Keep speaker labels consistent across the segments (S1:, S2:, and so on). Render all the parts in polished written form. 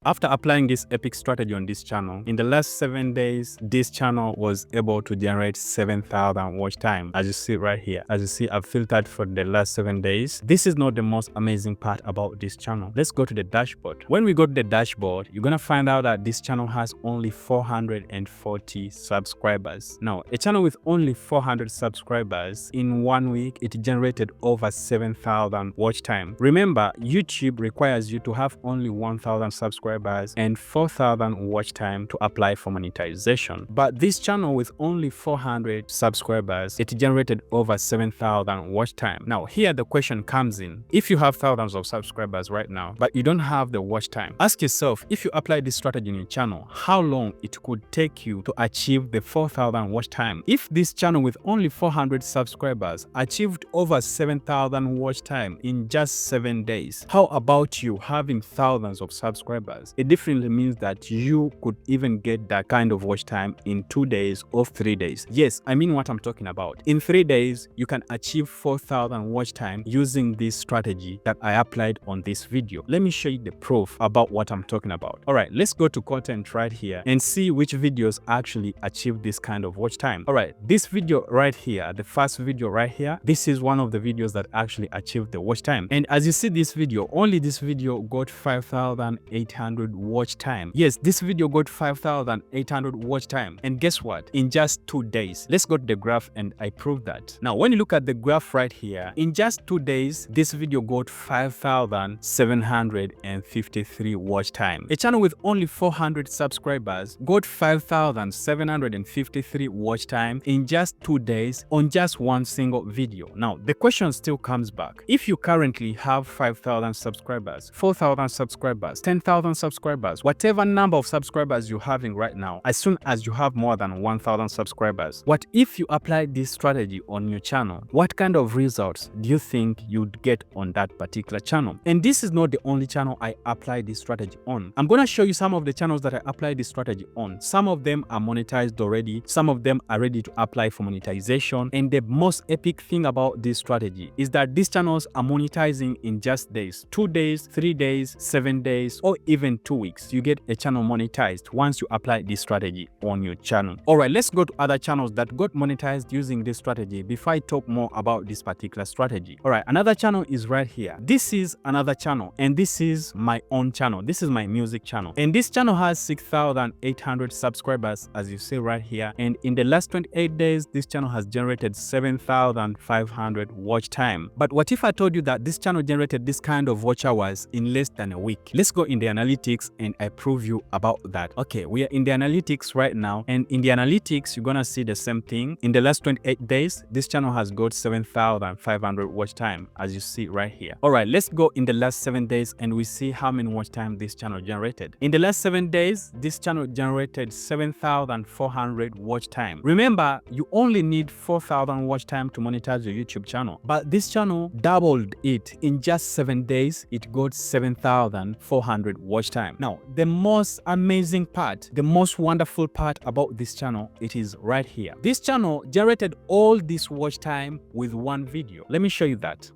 S1: After applying this epic strategy on this channel, in the last 7 days, this channel was able to generate 7,000 watch time. As you see right here, as you see, I've filtered for the last 7 days. This is not the most amazing part about this channel. Let's go to the dashboard. When we go to the dashboard, you're gonna find out that this channel has only 440 subscribers. Now, a channel with only 400 subscribers, in 1 week, it generated over 7,000 watch time. Remember, YouTube requires you to have only 1,000 subscribers and 4,000 watch time to apply for monetization. But this channel with only 400 subscribers, it generated over 7,000 watch time. Now, here the question comes in. If you have thousands of subscribers right now, but you don't have the watch time, ask yourself, if you apply this strategy in your channel, how long it could take you to achieve the 4,000 watch time? If this channel with only 400 subscribers achieved over 7,000 watch time in just 7 days, how about you having thousands of subscribers? It definitely means that you could even get that kind of watch time in 2 days or 3 days. Yes, I mean what I'm talking about. In 3 days, you can achieve 4,000 watch time using this strategy that I applied on this video. Let me show you the proof about what I'm talking about. All right, let's go to content right here and see which videos actually achieve this kind of watch time. All right, this video right here, the first video right here, this is one of the videos that actually achieved the watch time. And as you see this video, only this video got 5,800 watch time. Yes, this video got 5,800 watch time. And guess what? In just 2 days. Let's go to the graph and I prove that. Now, when you look at the graph right here, in just 2 days, this video got 5,753 watch time. A channel with only 400 subscribers got 5,753 watch time in just 2 days on just one single video. Now, the question still comes back. If you currently have 5,000 subscribers, 4,000 subscribers, 10,000 subscribers, whatever number of subscribers you're having right now, as soon as you have more than 1,000 subscribers, what if you apply this strategy on your channel? What kind of results do you think you'd get on that particular channel? And this is not the only channel I apply this strategy on. I'm going to show you some of the channels that I apply this strategy on. Some of them are monetized already. Some of them are ready to apply for monetization. And the most epic thing about this strategy is that these channels are monetizing in just days. 2 days, 3 days, 7 days, or even 2 weeks. You get a channel monetized once you apply this strategy on your channel. All right, let's go to other channels that got monetized using this strategy before I talk more about this particular strategy. All right, another channel is right here. This is another channel, and this is my own channel. This is my music channel, and this channel has 6,800 subscribers, as you see right here. And in the last 28 days, this channel has generated 7,500 watch time. But what if I told you that this channel generated this kind of watch hours in less than a week? Let's go in the analytics and I prove you about that. Okay, we are in the analytics right now, and in the analytics, you're gonna see the same thing. In the last 28 days, this channel has got 7,500 watch time, as you see right here. All right, let's go in the last 7 days and we see how many watch time this channel generated. In the last 7 days, this channel generated 7,400 watch time. Remember, you only need 4,000 watch time to monetize your YouTube channel, but this channel doubled it. In just 7 days, it got 7,400 watch time. Now, the most amazing part, the most wonderful part about this channel, it is right here. This channel generated all this watch time with one video. Let me show you that.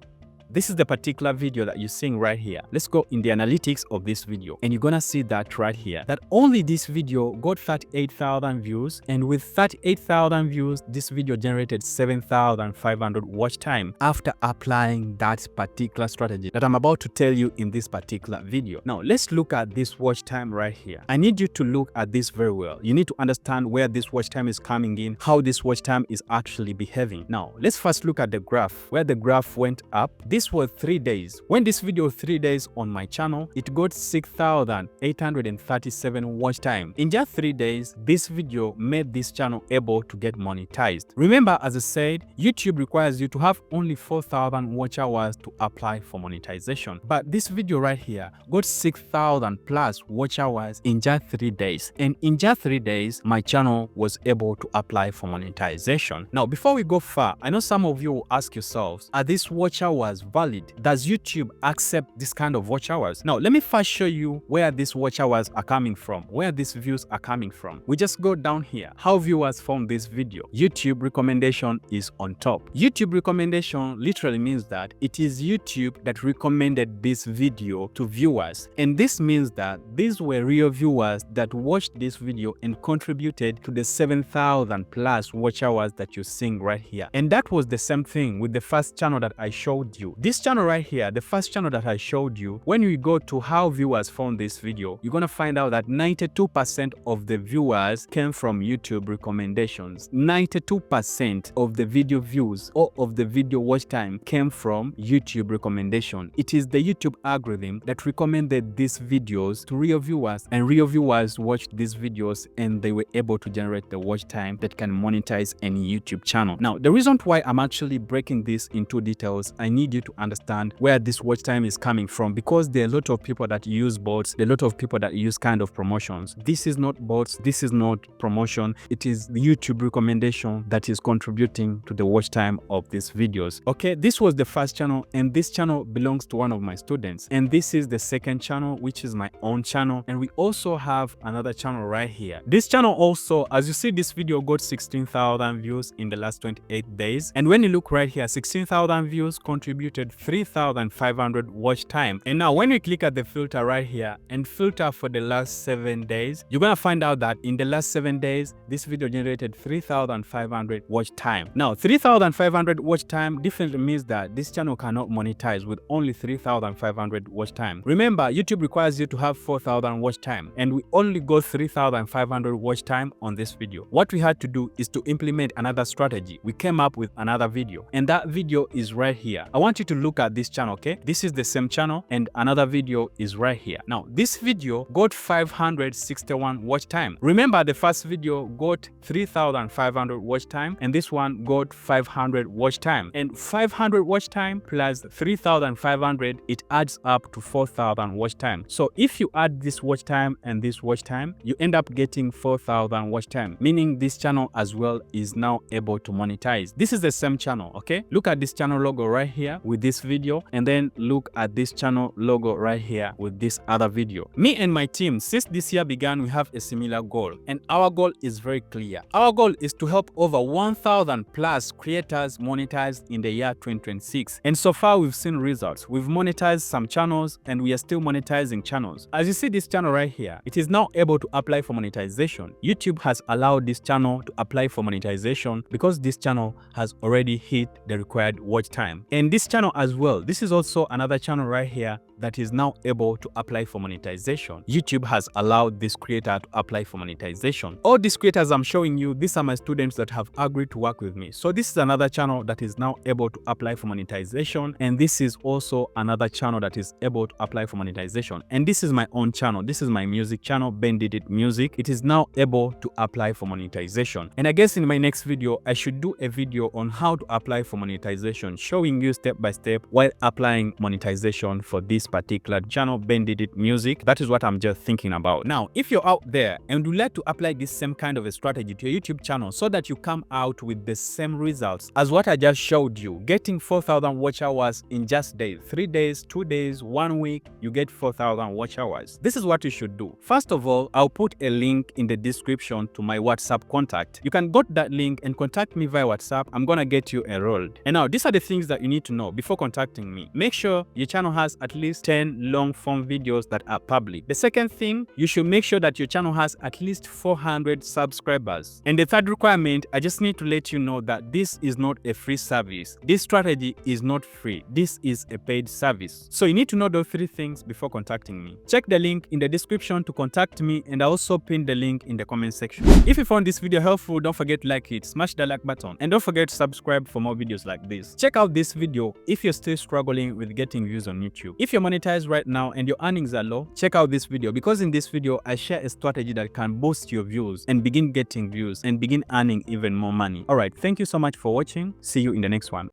S1: This is the particular video that you're seeing right here. Let's go in the analytics of this video, and you're gonna see that right here, that only this video got 38,000 views, and with 38,000 views, this video generated 7,500 watch time after applying that particular strategy that I'm about to tell you in this particular video. Now, let's look at this watch time right here. I need you to look at this very well. You need to understand where this watch time is coming in, how this watch time is actually behaving. Now, let's first look at the graph, where the graph went up. This was 3 days. When this video was 3 days on my channel, it got 6,837 watch time. In just 3 days, this video made this channel able to get monetized. Remember, as I said, YouTube requires you to have only 4,000 watch hours to apply for monetization. But this video right here got 6,000 plus watch hours in just 3 days. And in just 3 days, my channel was able to apply for monetization. Now, before we go far, I know some of you will ask yourselves, are these watch hours valid? Does YouTube accept this kind of watch hours? Now, let me first show you where these watch hours are coming from, where these views are coming from. We just go down here. How viewers found this video. YouTube recommendation is on top. YouTube recommendation literally means that it is YouTube that recommended this video to viewers. And this means that these were real viewers that watched this video and contributed to the 7,000 plus watch hours that you're seeing right here. And that was the same thing with the first channel that I showed you. This channel right here, the first channel that I showed you, when you go to how viewers found this video, you're gonna find out that 92% of the viewers came from YouTube recommendations. 92% of the video views or of the video watch time came from YouTube recommendation. It is the YouTube algorithm that recommended these videos to real viewers, and real viewers watched these videos and they were able to generate the watch time that can monetize any YouTube channel. Now, the reason why I'm actually breaking this into details, I need you to understand where this watch time is coming from, because there are a lot of people that use bots, there are a lot of people that use kind of promotions. This is not bots, this is not promotion, it is the YouTube recommendation that is contributing to the watch time of these videos. Okay, this was the first channel, and this channel belongs to one of my students, and this is the second channel, which is my own channel, and we also have another channel right here. This channel also, as you see, this video got 16,000 views in the last 28 days, and when you look right here, 16,000 views contributed 3,500 watch time. And now when you click at the filter right here and filter for the last 7 days, you're gonna find out that in the last 7 days this video generated 3,500 watch time. Now 3,500 watch time definitely means that this channel cannot monetize with only 3,500 watch time. Remember, YouTube requires you to have 4,000 watch time, and we only got 3,500 watch time on this video. What we had to do is to implement another strategy. We came up with another video, and that video is right here. I want you to look at this channel, okay? This is the same channel, and another video is right here. Now this video got 561 watch time. Remember, the first video got 3,500 watch time, and this one got 500 watch time. And 500 watch time plus 3,500, it adds up to 4,000 watch time. So if you add this watch time and this watch time, you end up getting 4,000 watch time, meaning this channel as well is now able to monetize. This is the same channel, okay? Look at this channel logo right here with this video, and then look at this channel logo right here with this other video. Me and my team, since this year began, we have a similar goal, and our goal is very clear. Our goal is to help over 1,000 plus creators monetize in the year 2026, and so far we've seen results. We've monetized some channels, and we are still monetizing channels. As you see this channel right here, it is now able to apply for monetization. YouTube has allowed this channel to apply for monetization because this channel has already hit the required watch time. And this channel as well, this is also another channel right here that is now able to apply for monetization. YouTube has allowed this creator to apply for monetization. All these creators I'm showing you, these are my students that have agreed to work with me. So this is another channel that is now able to apply for monetization, and this is also another channel that is able to apply for monetization. And this is my own channel. This is my music channel, Ben Did It Music. It is now able to apply for monetization. And I guess in my next video, I should do a video on how to apply for monetization, showing you step by step while applying monetization for this particular channel, Ben Did It Music. That is what I'm just thinking about. Now, if you're out there and would like to apply this same kind of a strategy to your YouTube channel so that you come out with the same results as what I just showed you, getting 4,000 watch hours in just days, 3 days, 2 days, 1 week, you get 4,000 watch hours. This is what you should do. First of all, I'll put a link in the description to my WhatsApp contact. You can go to that link and contact me via WhatsApp. I'm gonna get you enrolled. And now, these are the things that you need to know before contacting me. Make sure your channel has at least 10 long form videos that are public. The second thing, you should make sure that your channel has at least 400 subscribers. And the third requirement, I just need to let you know that this is not a free service. This strategy is not free. This is a paid service. So you need to know those 3 things before contacting me. Check the link in the description to contact me, and I also pinned the link in the comment section. If you found this video helpful, don't forget to like it, smash the like button, and don't forget to subscribe for more videos like this. Check out this video if you're still struggling with getting views on YouTube. If you're monetized right now and your earnings are low, check out this video, because in this video I share a strategy that can boost your views and begin getting views and begin earning even more money. Alright, thank you so much for watching. See you in the next one.